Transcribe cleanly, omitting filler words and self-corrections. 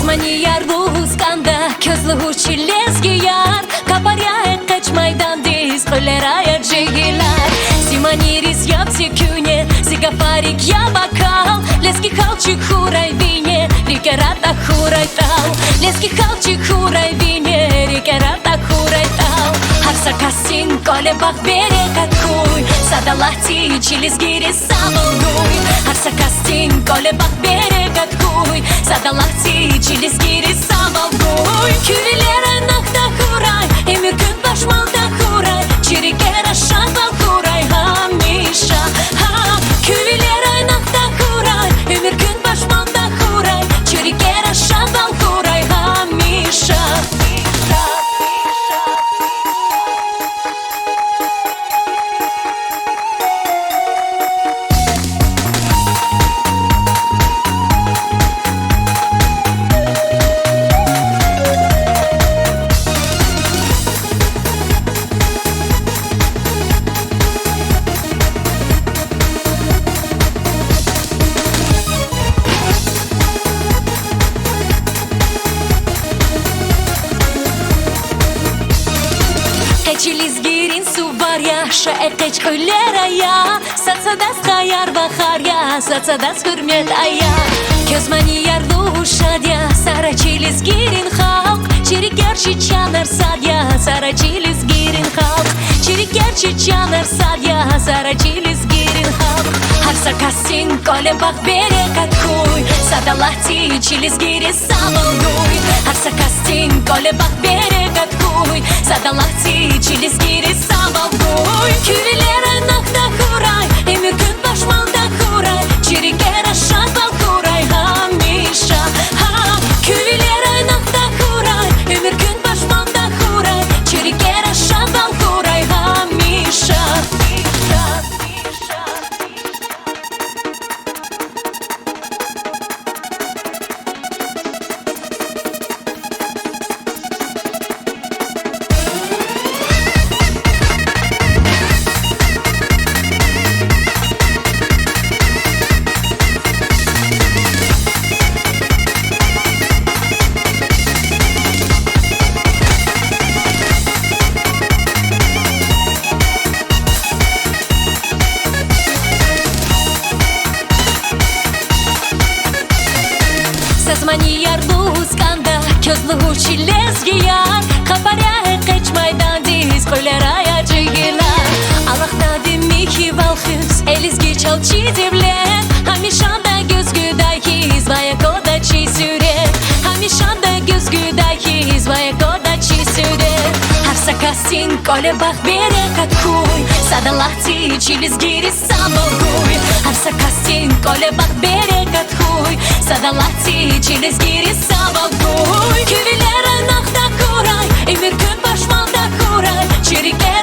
Mani yarluz kanda közlü huçilezgi yar Kaparya kaç maydan diz Öleraya cegilar Simani riz yapsi küne Sigafarik ya bakal Leski kalçı huray vine Rikerata huray tal Leski kalçı huray vine Rikerata huray tal Harsa kasin kole bak berekat kuy Sadalahti çiliz giri savalguy Harsa kasin kole bak berekat kuy Sadalahti çiliz giri savalguy Küvilere nakta huray Emir gün başmalda huray Çirikera şaval huray Hamisha ha Küvilere nakta huray Emir gün başmalda huray Çirikera şaval huray Hamisha Çiliz girin su var ya Şaekeç öylera ya Satsadas kayar bakar ya Satsadas hürmet aya Közmani yardu şadya Sara çiliz girin halk Çirik gerçi çanar sadya Sara çiliz girin halk Çirik gerçi çanar sadya Sara çiliz girin halk Harsa kasin kole bak berekat kuy Sadalahti çiliz giri savalguy Harsa kasin kole bak berekat kuy Sadalahti çiliz giri savalguy Küvilere nakta huray Emir gün başmalda huray Çirikera şaval huray Hamisha ha Küvilere nakta huray Emir gün başmalda huray Çirikera şaval huray Hamisha Sazmani yarluz kanda Közlü huçilezgi yar Kaparya kaç maydan diz Öleraya cegilar Allah'ta demiki valhız Elizgi çalçı devlet Hamişanda gözgüdayiz Vaya koda çi süre Hamişanda gözgüdayiz Vaya koda çi süre Harsa kasin kole bak berekat kuy Sadalahti çiliz giri savalguy Harsa kasin kole bak berekat kuy Sadalahti çiliz giri savalguy Küvilere nakta kuray Emir gün başmalda kuray Çirike